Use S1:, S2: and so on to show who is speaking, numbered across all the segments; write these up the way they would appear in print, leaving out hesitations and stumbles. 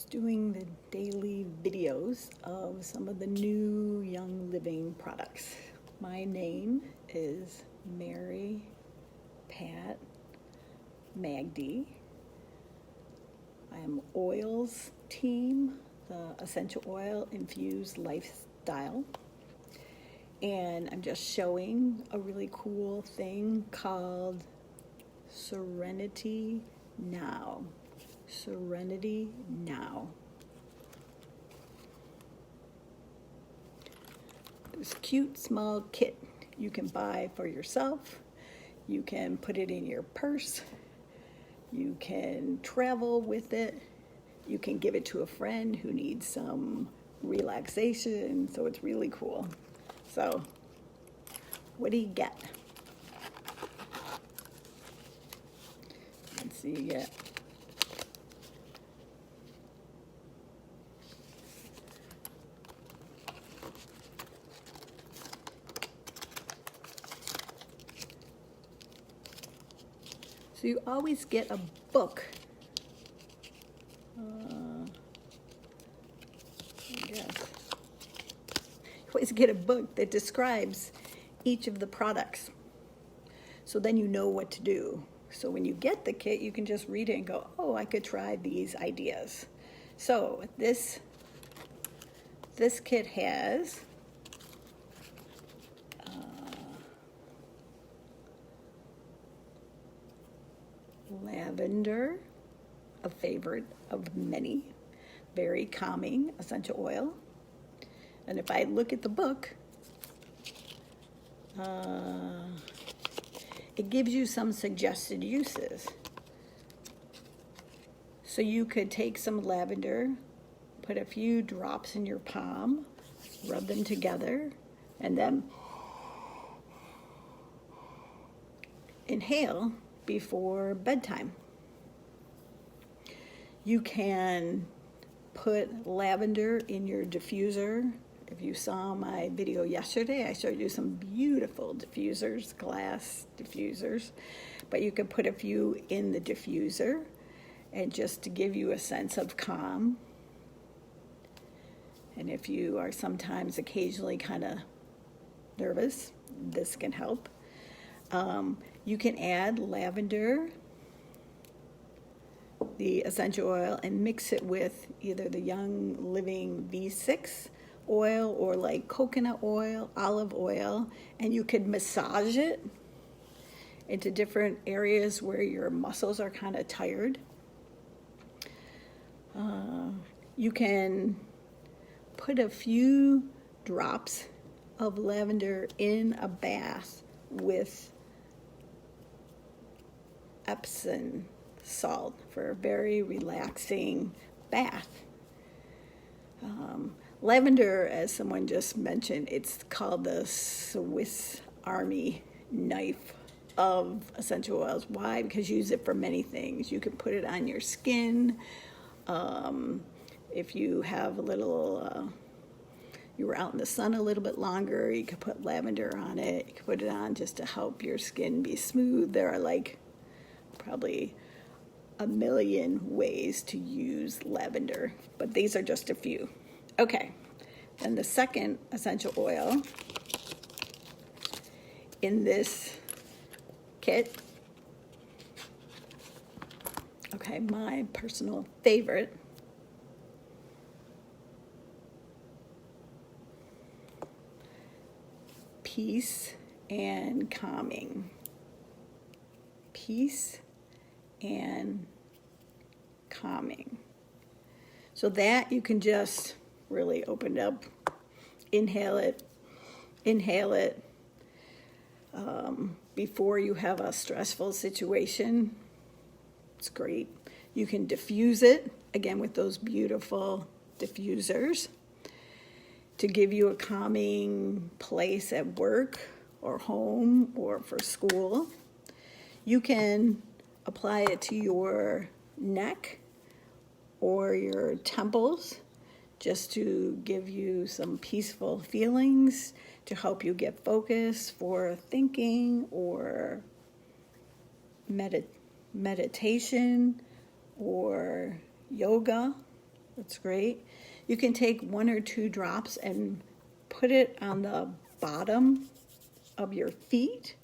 S1: doing the daily videos of some of the new Young Living products. My name is Mary Pat Magdy. I am Oils Team, the essential oil infused lifestyle. And I'm just showing a really cool thing called Serenity Now. Serenity Now. This cute small kit you can buy for yourself. You can put it in your purse. You can travel with it. You can give it to a friend who needs some relaxation. So it's really cool. So, what do you get? Let's see, you get so you always get a book. I guess. You always get a book that describes each of the products. So then you know what to do. So when you get the kit, you can just read it and go, oh, I could try these ideas. So this kit has lavender, a favorite of many, very calming essential oil. And if I look at the book, it gives you some suggested uses. So you could take some lavender, put a few drops in your palm, rub them together, and then inhale before bedtime. You can put lavender in your diffuser. If you saw my video yesterday, I showed you some beautiful diffusers, glass diffusers, but you could put a few in the diffuser and just to give you a sense of calm. And if you are sometimes occasionally kind of nervous, this can help. You can add lavender, the essential oil, and mix it with either the Young Living V6 oil or like coconut oil, olive oil, and you could massage it into different areas where your muscles are kind of tired. You can put a few drops of lavender in a bath with Epsom salt for a very relaxing bath. Lavender, as someone just mentioned, it's called the Swiss Army knife of essential oils. Why? Because you use it for many things. You can put it on your skin. If you have a little, you were out in the sun a little bit longer, you could put lavender on it. You could put it on just to help your skin be smooth. There are like probably a million ways to use lavender, but these are just a few. Okay, then the second essential oil in this kit, okay, my personal favorite, peace and calming. Peace and calming. So that you can just really open it up, inhale it before you have a stressful situation. It's great. You can diffuse it, again with those beautiful diffusers, to give you a calming place at work or home or for school. You can apply it to your neck or your temples just to give you some peaceful feelings, to help you get focused for thinking or meditation or yoga That's great. You can take 1 or 2 drops and put it on the bottom of your feet,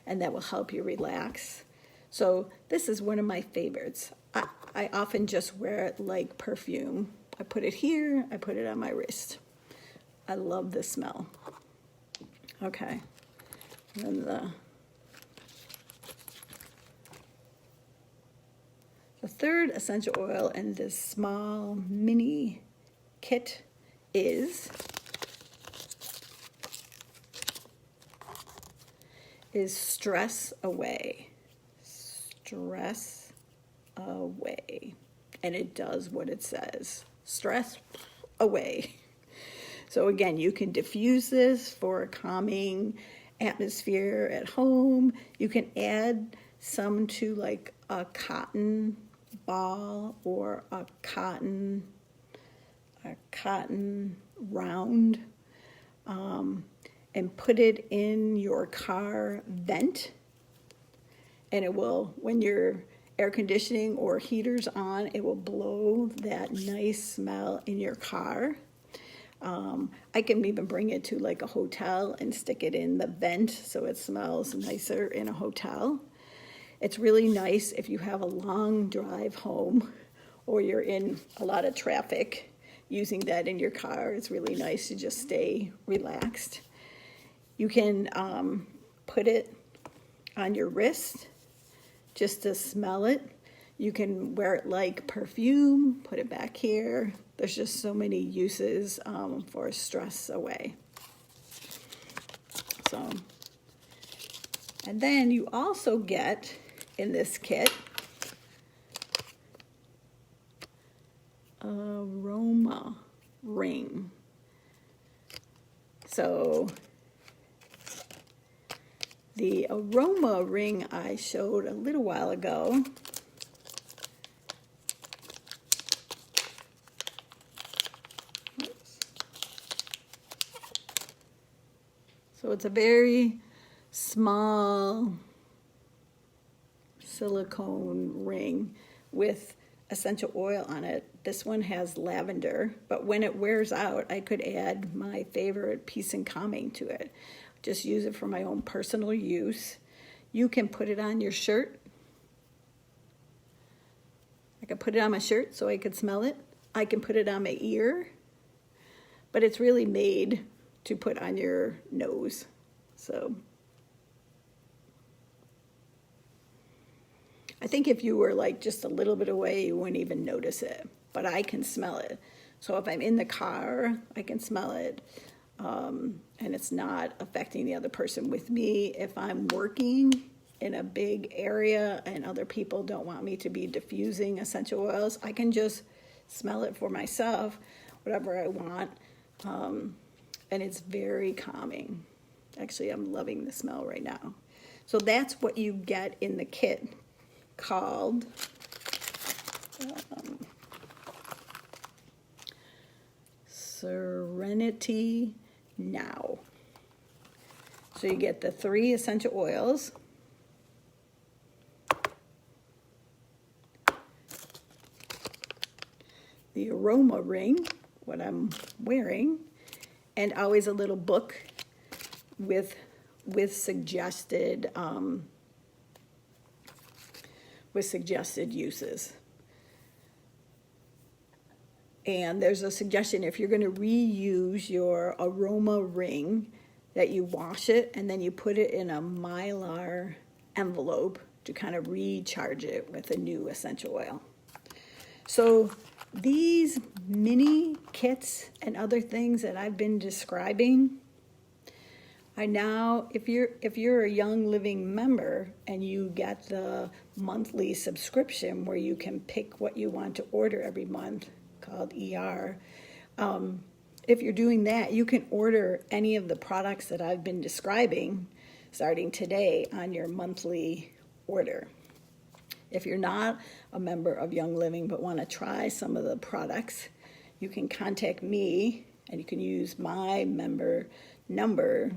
S1: and that will help you relax. So this is one of my favorites. I often just wear it like perfume. I put it here, I put it on my wrist. I love the smell. Okay. And then the third essential oil in this small mini kit is Stress Away. Stress Away. And it does what it says. Stress away. So again, you can diffuse this for a calming atmosphere at home. You can add some to like a cotton ball or a cotton round, and put it in your car vent, and it will, when your air conditioning or heater's on, it will blow that nice smell in your car. I can even bring it to like a hotel and stick it in the vent so it smells nicer in a hotel. It's really nice if you have a long drive home or you're in a lot of traffic. Using that in your car, it's really nice to just stay relaxed. You can put it on your wrist just to smell it. You can wear it like perfume, put it back here. There's just so many uses for stress away. So, and then you also get in this kit Aroma Ring. So the Aroma Ring I showed a little while ago So it's a very small silicone ring with essential oil on it. This one has lavender, but when it wears out, I could add my favorite peace and calming to it. Just use it for my own personal use. You can put it on your shirt. I could put it on my shirt so I could smell it. I can put it on my ear, but it's really made to put on your nose. So I think if you were like just a little bit away, you wouldn't even notice it, but I can smell it. So if I'm in the car, I can smell it, and it's not affecting the other person with me. If I'm working in a big area and other people don't want me to be diffusing essential oils, I can just smell it for myself, whatever I want. And it's very calming. Actually, I'm loving the smell right now. So that's what you get in the kit called Serenity Now. So you get the 3 essential oils, the Aroma Ring, what I'm wearing, and always a little book with suggested uses. And there's a suggestion, if you're going to reuse your Aroma Ring, that you wash it and then you put it in a Mylar envelope to kind of recharge it with a new essential oil. So these mini kits and other things that I've been describing, I now, if you're a Young Living member and you get the monthly subscription where you can pick what you want to order every month, called ER, if you're doing that, you can order any of the products that I've been describing starting today on your monthly order. If you're not a member of Young Living but want to try some of the products, you can contact me and you can use my member number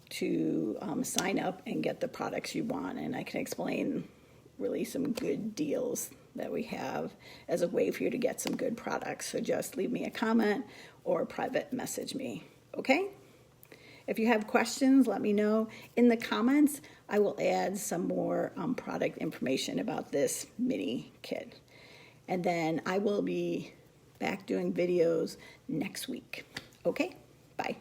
S1: to sign up and get the products you want. And I can explain really some good deals that we have as a way for you to get some good products. So just leave me a comment or private message me, okay? If you have questions, let me know. In the comments, I will add some more product information about this mini kit. And then I will be back doing videos next week. Okay, bye.